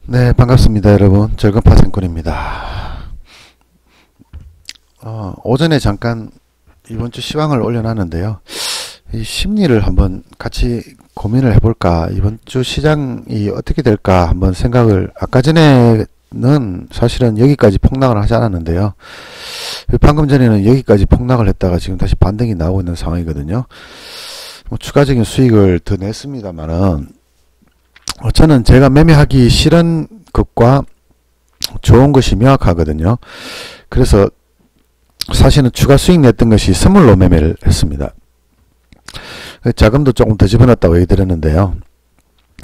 네, 반갑습니다, 여러분. 절근파생꾼입니다. 오전에 잠깐 이번 주 시황을 올려놨는데요. 이 심리를 한번 같이 고민을 해볼까. 이번 주 시장이 어떻게 될까 한번 생각을, 아까 전에는 사실은 여기까지 폭락을 하지 않았는데요. 방금 전에는 여기까지 폭락을 했다가 지금 다시 반등이 나오고 있는 상황이거든요. 뭐 추가적인 수익을 더 냈습니다만은, 저는 제가 매매하기 싫은 것과 좋은 것이 명확하거든요. 그래서 사실은 추가 수익 냈던 것이 선물로 매매를 했습니다. 자금도 조금 더 집어넣었다고 얘기드렸는데요.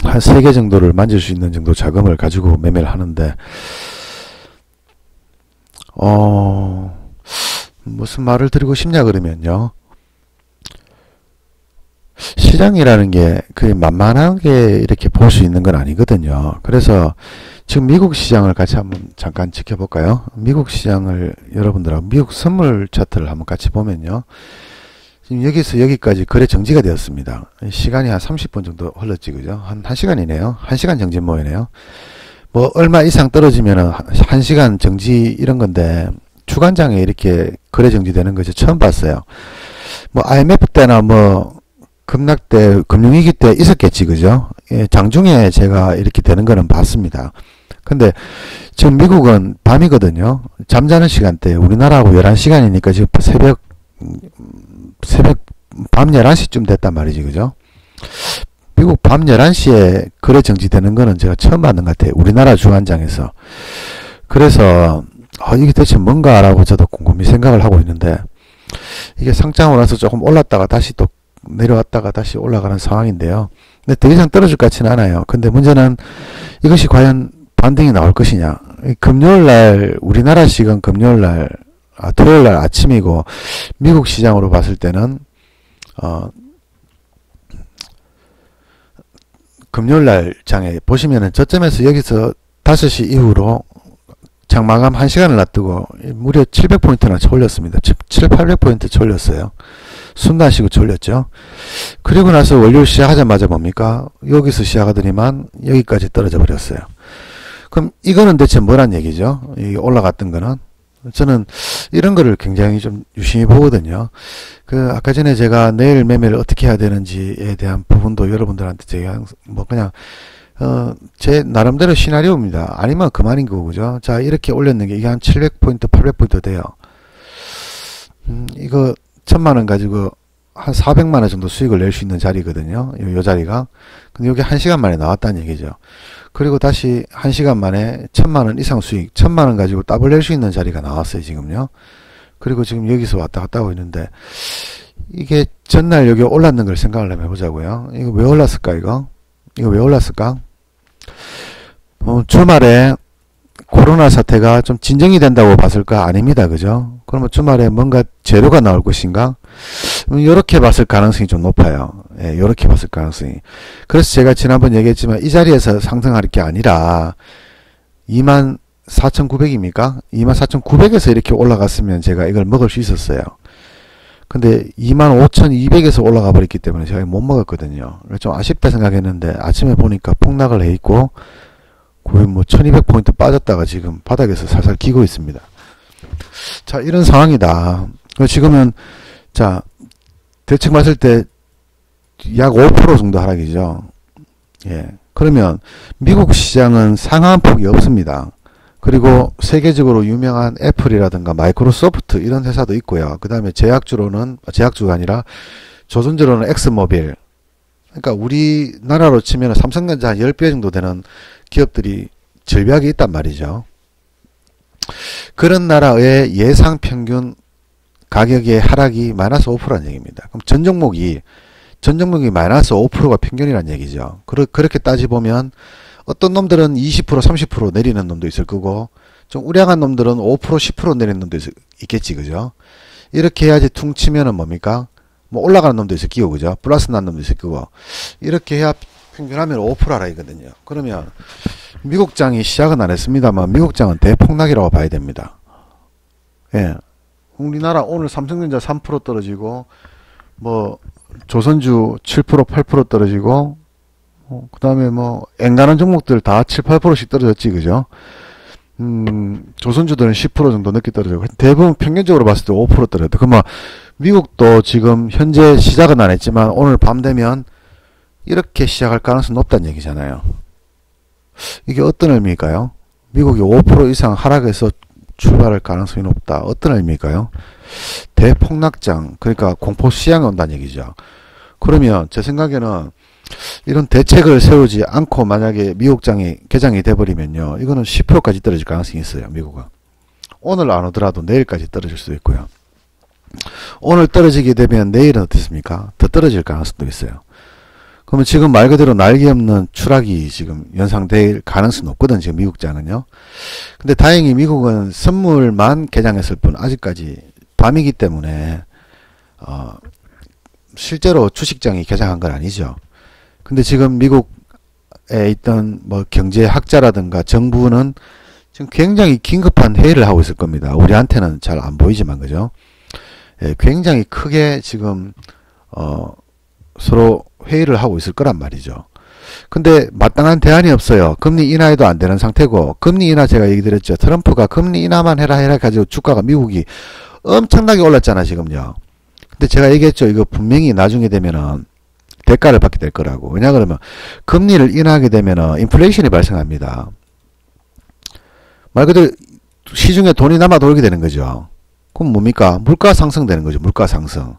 한 3개 정도를 만질 수 있는 정도 자금을 가지고 매매를 하는데, 무슨 말을 드리고 싶냐 그러면요. 시장이라는 게 그게 만만하게 이렇게 볼 수 있는 건 아니거든요. 그래서 지금 미국 시장을 같이 한번 잠깐 지켜볼까요? 미국 시장을 여러분들하고 미국 선물 차트를 한번 같이 보면요. 지금 여기서 여기까지 거래 정지가 되었습니다. 시간이 한 30분 정도 흘렀지, 그죠? 한 1시간이네요. 1시간 정지 모이네요. 뭐 얼마 이상 떨어지면은 1시간 정지 이런 건데 주간장에 이렇게 거래 정지되는 것이 처음 봤어요. 뭐 IMF 때나 뭐 급락 때, 금융위기 때 있었겠지, 그죠? 예, 장중에 제가 이렇게 되는 거는 봤습니다. 근데 지금 미국은 밤이거든요. 잠자는 시간대, 우리나라하고 11시간이니까 지금 새벽, 밤 11시쯤 됐단 말이지, 그죠? 미국 밤 11시에 거래 정지되는 거는 제가 처음 봤는 것 같아요. 우리나라 주간장에서. 그래서, 이게 대체 뭔가라고 저도 곰곰이 생각을 하고 있는데, 이게 상장으로 나서 조금 올랐다가 다시 또 내려왔다가 다시 올라가는 상황인데요. 근데 더 이상 떨어질 것 같지는 않아요. 근데 문제는 이것이 과연 반등이 나올 것이냐. 금요일날, 우리나라 시간 금요일날, 토요일날 아침이고, 미국 시장으로 봤을 때는, 금요일날 장에 보시면은 저점에서 여기서 5시 이후로 장 마감 1시간을 놔두고 무려 700포인트나 올렸습니다. 800포인트 올렸어요. 숨도 안 쉬고 올렸죠. 그리고 나서 월요일 시작하자마자 뭡니까? 여기서 시작하더니만 여기까지 떨어져 버렸어요. 그럼 이거는 대체 뭐란 얘기죠? 이 올라갔던 거는? 저는 이런 거를 굉장히 좀 유심히 보거든요. 아까 전에 제가 내일 매매를 어떻게 해야 되는지에 대한 부분도 여러분들한테 제가 뭐 그냥 제 나름대로 시나리오입니다. 아니면 그만인 거고, 그죠? 자, 이렇게 올렸는 게 이게 한 700포인트, 800포인트 돼요. 이거 1000만원 가지고 한 400만원 정도 수익을 낼 수 있는 자리거든요. 요 자리가. 근데 여기 1시간 만에 나왔다는 얘기죠. 그리고 다시 1시간 만에 1000만원 이상 수익, 1000만원 가지고 더블 낼 수 있는 자리가 나왔어요, 지금요. 그리고 지금 여기서 왔다 갔다 하고 있는데, 이게 전날 여기 올랐는 걸 생각을 한번 해보자고요. 이거 왜 올랐을까, 이거? 이거 왜 올랐을까? 주말에 코로나 사태가 좀 진정이 된다고 봤을까? 아닙니다. 그죠? 그러면 주말에 뭔가 재료가 나올 것인가? 이렇게 봤을 가능성이 좀 높아요. 예, 이렇게 봤을 가능성이. 그래서 제가 지난번 얘기했지만 이 자리에서 상승할 게 아니라 24,900입니까? 24,900에서 이렇게 올라갔으면 제가 이걸 먹을 수 있었어요. 근데 25,200에서 올라가 버렸기 때문에 제가 못 먹었거든요. 좀 아쉽다 생각했는데 아침에 보니까 폭락을 해 있고 거의 뭐 1200포인트 빠졌다가 지금 바닥에서 살살 기고 있습니다. 자, 이런 상황이다. 지금은 자, 대충 봤을 때 약 5% 정도 하락이죠. 예. 그러면 미국 시장은 상한폭이 없습니다. 그리고 세계적으로 유명한 애플이라든가 마이크로소프트 이런 회사도 있고요. 그 다음에 제약주가 아니라 조선주로는 엑스모빌. 그러니까 우리나라로 치면 삼성전자 한 10배 정도 되는 기업들이 절벽에 있단 말이죠. 그런 나라의 예상 평균 가격의 하락이 마이너스 5%라는 얘기입니다. 그럼 전 종목이 마이너스 5%가 평균이라는 얘기죠. 그렇게 따지보면 어떤 놈들은 20%, 30% 내리는 놈도 있을 거고 좀 우량한 놈들은 5%, 10% 내리는 놈도 있겠지, 그죠? 이렇게 해야지 퉁치면은 뭡니까? 뭐 올라가는 놈도 있을 끼고, 그죠? 플러스 난 놈도 있을 거고 이렇게 해야 평균하면 5%라 이거든요. 그러면 미국장이 시작은 안 했습니다만 미국장은 대폭락이라고 봐야 됩니다. 예. 우리나라 오늘 삼성전자 3% 떨어지고 뭐 조선주 7%, 8% 떨어지고 그 다음에 뭐, 앵간한 종목들 다 7, 8%씩 떨어졌지, 그죠? 조선주들은 10% 정도 늦게 떨어지고, 대부분 평균적으로 봤을 때 5% 떨어졌다. 그러면 미국도 지금 현재 시작은 안 했지만, 오늘 밤 되면 이렇게 시작할 가능성이 높다는 얘기잖아요. 이게 어떤 의미일까요? 미국이 5% 이상 하락해서 출발할 가능성이 높다. 어떤 의미일까요? 대폭락장, 그러니까 공포시장이 온다는 얘기죠. 그러면 제 생각에는 이런 대책을 세우지 않고 만약에 미국장이 개장이 돼버리면요, 이거는 10%까지 떨어질 가능성이 있어요. 미국은 오늘 안 오더라도 내일까지 떨어질 수도 있고요. 오늘 떨어지게 되면 내일은 어떻습니까? 더 떨어질 가능성도 있어요. 그러면 지금 말 그대로 날개 없는 추락이 지금 연상될 가능성이 높거든, 지금 미국장은요. 근데 다행히 미국은 선물만 개장했을 뿐 아직까지 밤이기 때문에 실제로 주식장이 개장한 건 아니죠. 근데 지금 미국에 있던 뭐 경제학자라든가 정부는 지금 굉장히 긴급한 회의를 하고 있을 겁니다. 우리한테는 잘 안 보이지만, 그죠? 예, 굉장히 크게 지금 서로 회의를 하고 있을 거란 말이죠. 근데 마땅한 대안이 없어요. 금리 인하에도 안 되는 상태고, 금리 인하 제가 얘기 드렸죠. 트럼프가 금리 인하만 해라 가지고 주가가 미국이 엄청나게 올랐잖아, 지금요. 근데 제가 얘기했죠. 이거 분명히 나중에 되면은 대가를 받게 될 거라고. 왜냐 그러면 금리를 인하하게 되면은 인플레이션이 발생합니다. 말 그대로 시중에 돈이 남아 돌게 되는 거죠. 그럼 뭡니까? 물가 상승되는 거죠. 물가 상승.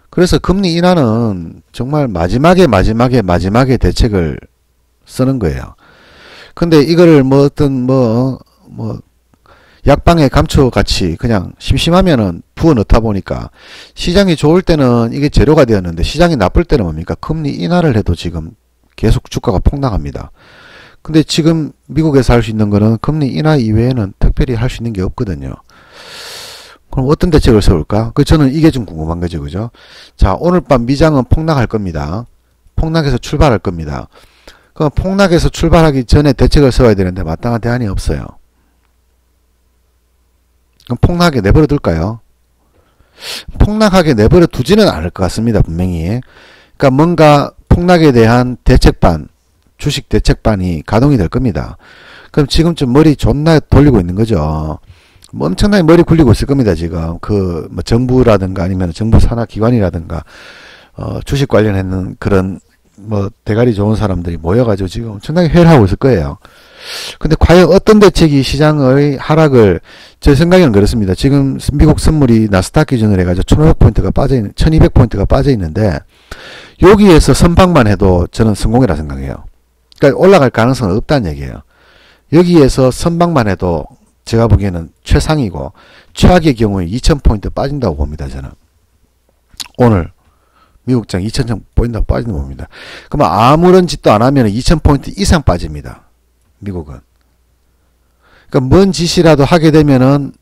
그래서 금리 인하는 정말 마지막에 대책을 쓰는 거예요. 근데 이거를 뭐 어떤 약방의 감초같이 그냥 심심하면은 부어 넣다 보니까 시장이 좋을 때는 이게 재료가 되었는데 시장이 나쁠 때는 뭡니까? 금리 인하를 해도 지금 계속 주가가 폭락합니다. 근데 지금 미국에서 할 수 있는 거는 금리 인하 이외에는 특별히 할 수 있는 게 없거든요. 그럼 어떤 대책을 세울까? 저는 이게 좀 궁금한 거죠, 그죠? 자, 오늘 밤 미장은 폭락할 겁니다. 폭락해서 출발할 겁니다. 그럼 폭락해서 출발하기 전에 대책을 세워야 되는데 마땅한 대안이 없어요. 그럼 폭락하게 내버려 둘까요? 폭락하게 내버려 두지는 않을 것 같습니다, 분명히. 그러니까 뭔가 폭락에 대한 대책반, 주식 대책반이 가동이 될 겁니다. 그럼 지금쯤 머리 존나 돌리고 있는 거죠. 뭐 엄청나게 머리 굴리고 있을 겁니다, 지금. 뭐 정부라든가 아니면 정부 산하 기관이라든가, 주식 관련했는 그런, 대가리 좋은 사람들이 모여가지고 지금 엄청나게 회의를 하고 있을 거예요. 근데 과연 어떤 대책이 시장의 하락을, 제 생각에는 그렇습니다. 지금 미국 선물이 나스닥 기준으로 해가지고 1200포인트가 빠져 있는데, 여기에서 선방만 해도 저는 성공이라 생각해요. 그러니까 올라갈 가능성은 없다는 얘기예요. 여기에서 선방만 해도 제가 보기에는 최상이고, 최악의 경우에 2000포인트 빠진다고 봅니다, 저는. 오늘 미국장 2000포인트 빠진다고 봅니다. 그러면 아무런 짓도 안 하면 2000포인트 이상 빠집니다, 미국은. 그러니까 뭔 짓이라도 하게 되면은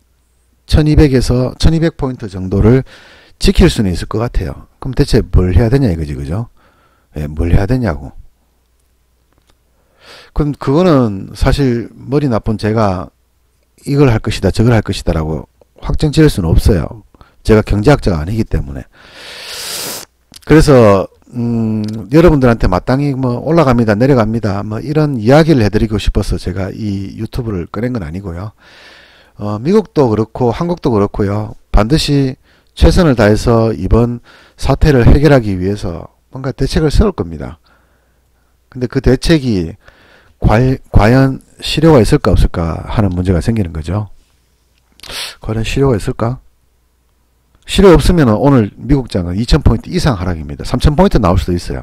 1200에서 1200포인트 정도를 지킬 수는 있을 것 같아요. 그럼 대체 뭘 해야 되냐 이거지, 그죠? 예, 뭘 해야 되냐고. 그럼 그거는 사실 머리 나쁜 제가 이걸 할 것이다, 저걸 할 것이다 라고 확정 지을 수는 없어요. 제가 경제학자가 아니기 때문에. 그래서 여러분들한테 마땅히 올라갑니다, 내려갑니다, 이런 이야기를 해드리고 싶어서 제가 이 유튜브를 꺼낸 건 아니고요. 미국도 그렇고 한국도 그렇고요. 반드시 최선을 다해서 이번 사태를 해결하기 위해서 뭔가 대책을 세울 겁니다. 근데 그 대책이 과연 실효가 있을까 없을까 하는 문제가 생기는 거죠. 과연 실효가 있을까? 실효 없으면 오늘 미국장은 2000포인트 이상 하락입니다. 3000포인트 나올 수도 있어요.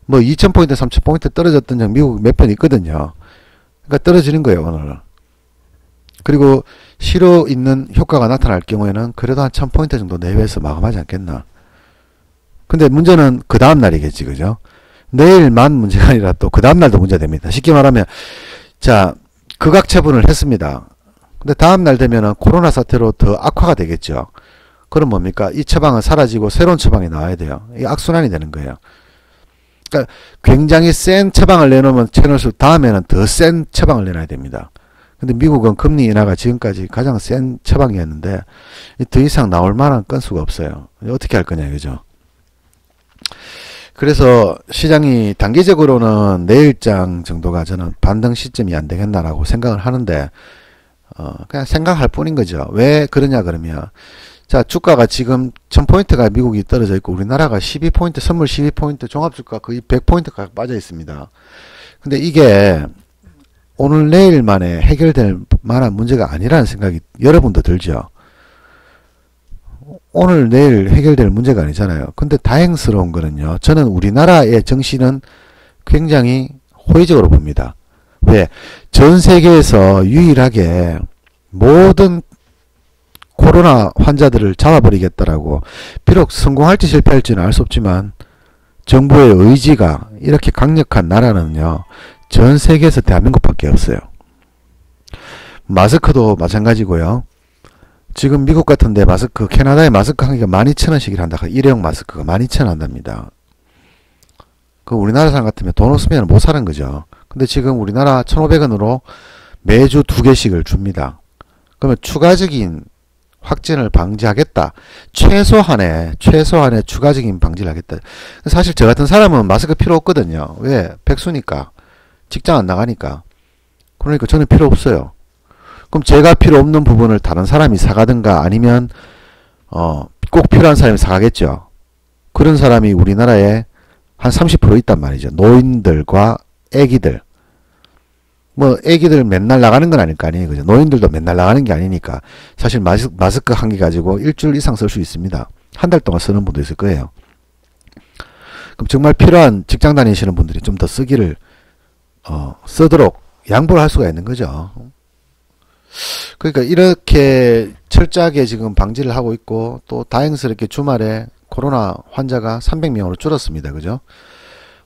2000포인트, 3000포인트 떨어졌던 적 미국 몇 번 있거든요. 그러니까 떨어지는 거예요, 오늘. 그리고 실효 있는 효과가 나타날 경우에는 그래도 한 1000포인트 정도 내외에서 마감하지 않겠나. 근데 문제는 그 다음 날이겠지, 그죠? 내일만 문제가 아니라 또 그 다음날도 문제됩니다. 쉽게 말하면, 자, 극악처분을 했습니다. 근데 다음날 되면은 코로나 사태로 더 악화가 되겠죠. 그럼 뭡니까? 이 처방은 사라지고 새로운 처방이 나와야 돼요. 이 악순환이 되는 거예요. 그러니까 굉장히 센 처방을 내놓으면 채널수 다음에는 더 센 처방을 내놔야 됩니다. 근데 미국은 금리 인하가 지금까지 가장 센 처방이었는데 더 이상 나올 만한 건수가 없어요. 어떻게 할 거냐, 그죠? 그래서 시장이 단기적으로는 내일장 정도가 저는 반등 시점이 안 되겠나라고 생각을 하는데, 그냥 생각할 뿐인 거죠. 왜 그러냐 그러면, 자, 주가가 지금 1000포인트가 미국이 떨어져 있고 우리나라가 12포인트, 선물 12포인트, 종합주가 거의 100포인트가 빠져 있습니다. 근데 이게 오늘 내일 만에 해결될 만한 문제가 아니라는 생각이 여러분도 들죠. 오늘 내일 해결될 문제가 아니잖아요. 근데 다행스러운 거는요, 저는 우리나라의 정신은 굉장히 호의적으로 봅니다. 왜? 전 세계에서 유일하게 모든 코로나 환자들을 잡아버리겠다라고, 비록 성공할지 실패할지는 알 수 없지만 정부의 의지가 이렇게 강력한 나라는요, 전 세계에서 대한민국밖에 없어요. 마스크도 마찬가지고요. 지금 미국 같은데 마스크, 캐나다의 마스크 한 개가 12,000원씩이라 한다. 일회용 마스크가 12,000원 한답니다. 그 우리나라 사람 같으면 돈 없으면 못 사는 거죠. 근데 지금 우리나라 1,500원으로 매주 2개씩을 줍니다. 그러면 추가적인 확진을 방지하겠다. 최소한의 추가적인 방지를 하겠다. 사실 저 같은 사람은 마스크 필요 없거든요. 왜? 백수니까. 직장 안 나가니까. 그러니까 저는 필요 없어요. 그럼 제가 필요 없는 부분을 다른 사람이 사가든가 아니면 꼭 필요한 사람이 사가겠죠. 그런 사람이 우리나라에 한 30% 있단 말이죠. 노인들과 애기들. 뭐 애기들 맨날 나가는 건 아닐 거 아니에요. 그죠? 노인들도 맨날 나가는 게 아니니까 사실 마스크 한 개 가지고 일주일 이상 쓸 수 있습니다. 한 달 동안 쓰는 분도 있을 거예요. 그럼 정말 필요한 직장 다니시는 분들이 좀 더 쓰기를 쓰도록 양보를 할 수가 있는 거죠. 그러니까 이렇게 철저하게 지금 방지를 하고 있고, 또 다행스럽게 주말에 코로나 환자가 300명으로 줄었습니다. 그죠?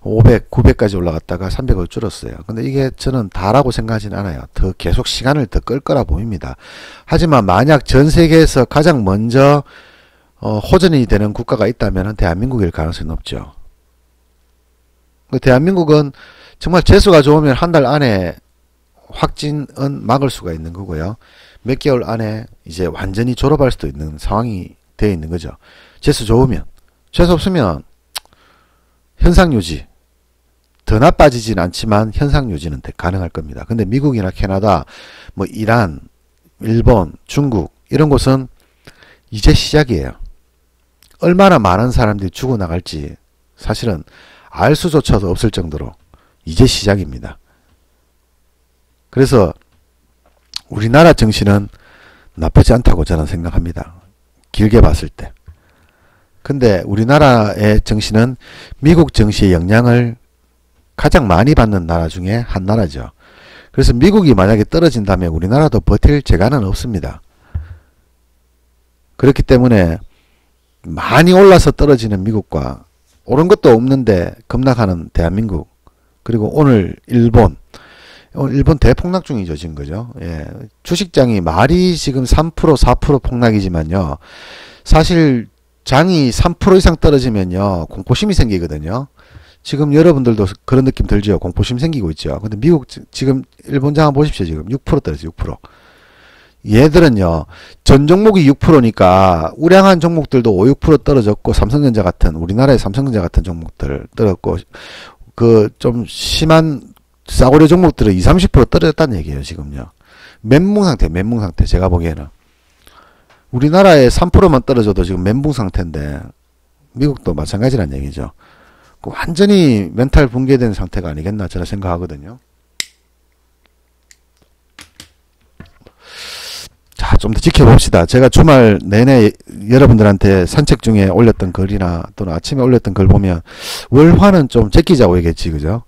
500, 900까지 올라갔다가 300으로 줄었어요. 근데 이게 저는 다라고 생각하지는 않아요. 더 계속 시간을 더 끌 거라 보입니다. 하지만 만약 전 세계에서 가장 먼저 호전이 되는 국가가 있다면 대한민국일 가능성이 높죠. 대한민국은 정말 재수가 좋으면 한 달 안에 확진은 막을 수가 있는 거고요. 몇 개월 안에 이제 완전히 졸업할 수도 있는 상황이 되어 있는 거죠. 재수 좋으면. 재수 없으면 현상 유지. 더 나빠지진 않지만 현상 유지는 가능할 겁니다. 근데 미국이나 캐나다, 뭐 이란, 일본, 중국 이런 곳은 이제 시작이에요. 얼마나 많은 사람들이 죽어나갈지 사실은 알 수조차도 없을 정도로 이제 시작입니다. 그래서 우리나라 정신은 나쁘지 않다고 저는 생각합니다. 길게 봤을 때. 근데 우리나라의 정신은 미국 정시의 영향을 가장 많이 받는 나라 중에 한 나라죠. 그래서 미국이 만약에 떨어진다면 우리나라도 버틸 재간은 없습니다. 그렇기 때문에 많이 올라서 떨어지는 미국과 오른 것도 없는데 급락하는 대한민국, 그리고 오늘 일본 대폭락 중이죠, 지금. 그죠? 예. 주식장이 말이 지금 3%, 4% 폭락이지만요. 사실 장이 3% 이상 떨어지면요, 공포심이 생기거든요. 지금 여러분들도 그런 느낌 들죠? 공포심 생기고 있죠. 근데 미국, 지금 일본 장 한번 보십시오. 지금 6% 떨어져요, 6%. 얘들은요, 전 종목이 6%니까 우량한 종목들도 5, 6% 떨어졌고, 삼성전자 같은, 우리나라의 삼성전자 같은 종목들 떨어졌고, 그 좀 심한 싸구려 종목들은 20, 30% 떨어졌다는 얘기예요, 지금요. 멘붕 상태, 제가 보기에는. 우리나라에 3%만 떨어져도 지금 멘붕 상태인데, 미국도 마찬가지란 얘기죠. 완전히 멘탈 붕괴된 상태가 아니겠나, 저는 생각하거든요. 자, 좀 더 지켜봅시다. 제가 주말 내내 여러분들한테 산책 중에 올렸던 글이나 또는 아침에 올렸던 글 보면, 월화는 좀 제끼자고 얘기했지, 그죠?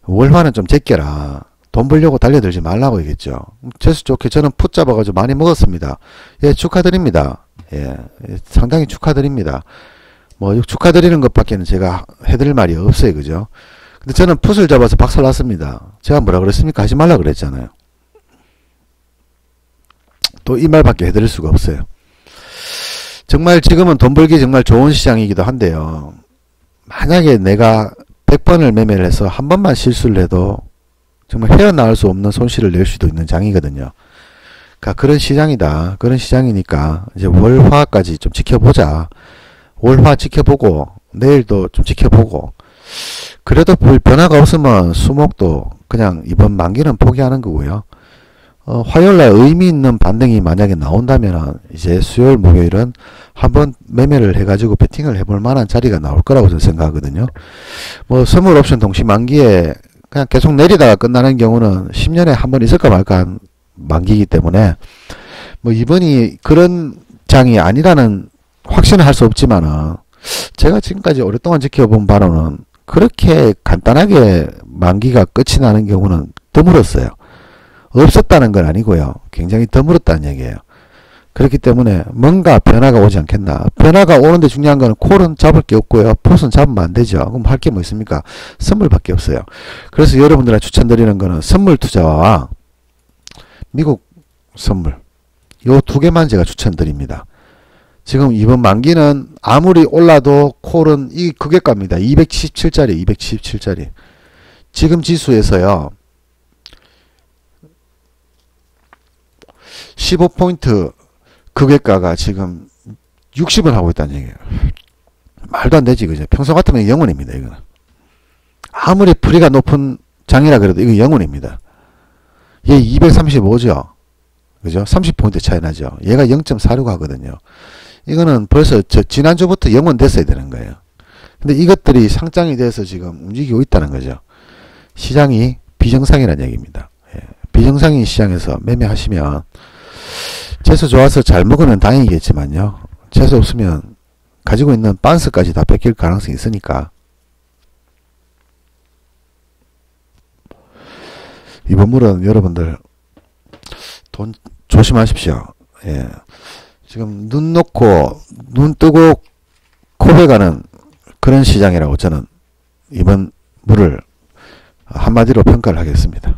월화는 좀 제껴라. 돈 벌려고 달려들지 말라고 얘기했죠. 재수 좋게 저는 풋 잡아가지고 많이 먹었습니다. 예, 축하드립니다. 예, 상당히 축하드립니다. 뭐, 축하드리는 것밖에는 제가 해드릴 말이 없어요, 그죠? 근데 저는 풋을 잡아서 박살났습니다. 제가 뭐라 그랬습니까? 하지 말라 그랬잖아요. 또 이 말밖에 해드릴 수가 없어요. 정말 지금은 돈 벌기 정말 좋은 시장이기도 한데요. 만약에 내가 100번을 매매를 해서 한 번만 실수를 해도 정말 헤어나올 수 없는 손실을 낼 수도 있는 장이거든요. 그러니까 그런 시장이다. 그런 시장이니까 이제 월화까지 좀 지켜보자. 월화 지켜보고 내일도 좀 지켜보고 그래도 별 변화가 없으면 수목도 그냥 이번 만기는 포기하는 거고요. 화요일날 의미 있는 반등이 만약에 나온다면 이제 수요일 목요일은 한번 매매를 해가지고 베팅을 해볼 만한 자리가 나올 거라고 저는 생각하거든요. 뭐 선물 옵션 동시 만기에 그냥 계속 내리다가 끝나는 경우는 10년에 한 번 있을까 말까 한 만기이기 때문에 뭐 이번이 그런 장이 아니라는 확신을 할 수 없지만은 제가 지금까지 오랫동안 지켜본 바로는 그렇게 간단하게 만기가 끝이 나는 경우는 드물었어요. 없었다는 건 아니고요. 굉장히 드물었다는 얘기예요. 그렇기 때문에 뭔가 변화가 오지 않겠나. 변화가 오는데 중요한 거는 콜은 잡을 게 없고요. 풋은 잡으면 안 되죠. 그럼 할 게 뭐 있습니까? 선물밖에 없어요. 그래서 여러분들한테 추천드리는 거는 선물 투자와 미국 선물 요 두 개만 제가 추천드립니다. 지금 이번 만기는 아무리 올라도 콜은 이 극액가입니다. 277짜리 277짜리 지금 지수에서요 15포인트 극액가가 지금 60을 하고 있다는 얘기예요. 말도 안 되지 그죠? 평소 같으면 영원입니다. 이거는 아무리 프리가 높은 장이라 그래도 이거 영원입니다. 얘 235죠. 그죠? 30포인트 차이 나죠. 얘가 0.46 하거든요. 이거는 벌써 지난주부터 영원 됐어야 되는 거예요. 근데 이것들이 상장이 돼서 지금 움직이고 있다는 거죠. 시장이 비정상이라는 얘기입니다. 예. 비정상인 시장에서 매매하시면 재수 좋아서 잘 먹으면 다행이겠지만요. 재수 없으면 가지고 있는 반스까지 다 뺏길 가능성이 있으니까 이번 물은 여러분들 돈 조심하십시오. 예. 지금 눈 놓고 눈 뜨고 코베가는 그런 시장이라고 저는 이번 물을 한마디로 평가를 하겠습니다.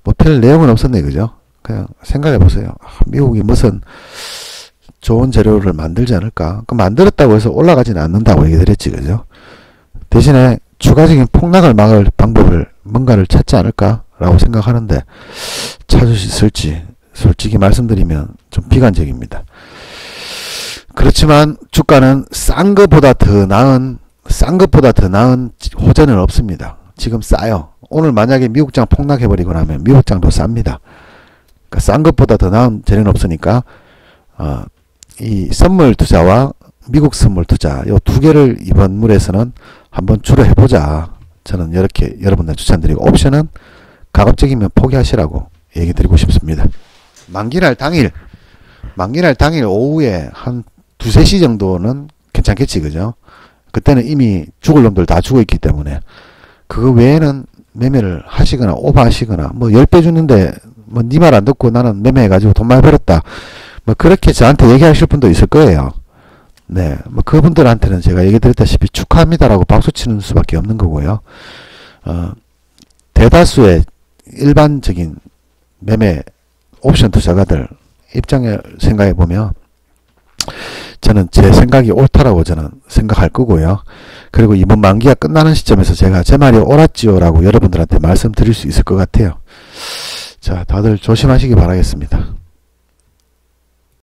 뭐 별 내용은 없었네 그죠? 그냥 생각해 보세요. 미국이 무슨 좋은 재료를 만들지 않을까? 그 만들었다고 해서 올라가지는 않는다고 얘기드렸지 그죠? 대신에 추가적인 폭락을 막을 방법을 뭔가를 찾지 않을까? 라고 생각하는데 찾을 수 있을지 솔직히 말씀드리면 좀 비관적입니다. 그렇지만 주가는 싼 것보다 더 나은 호재는 없습니다. 지금 싸요. 오늘 만약에 미국장 폭락해버리고 나면 미국장도 쌉니다. 그러니까 싼 것보다 더 나은 재료는 없으니까 이 선물 투자와 미국 선물 투자 이 두 개를 이번 물에서는 한번 주로 해보자. 저는 이렇게 여러분들 추천드리고 옵션은 가급적이면 포기하시라고 얘기 드리고 싶습니다. 만기날 당일 오후에 한 2, 3시 정도는 괜찮겠지 그죠? 그때는 이미 죽을 놈들 다 죽어 있기 때문에 그거 외에는 매매를 하시거나 오버하시거나 뭐 10배 주는데 뭐 니 말 안 듣고 나는 매매해가지고 돈 많이 벌었다 뭐 그렇게 저한테 얘기하실 분도 있을 거예요. 네, 뭐 그분들한테는 제가 얘기 드렸다시피 축하합니다라고 박수 치는 수밖에 없는 거고요. 대다수의 일반적인 매매 옵션 투자가들 입장을 생각해 보면 저는 제 생각이 옳다라고 저는 생각할 거고요. 그리고 이번 만기가 끝나는 시점에서 제가 제 말이 옳았지요 라고 여러분들한테 말씀드릴 수 있을 것 같아요. 자, 다들 조심하시기 바라겠습니다.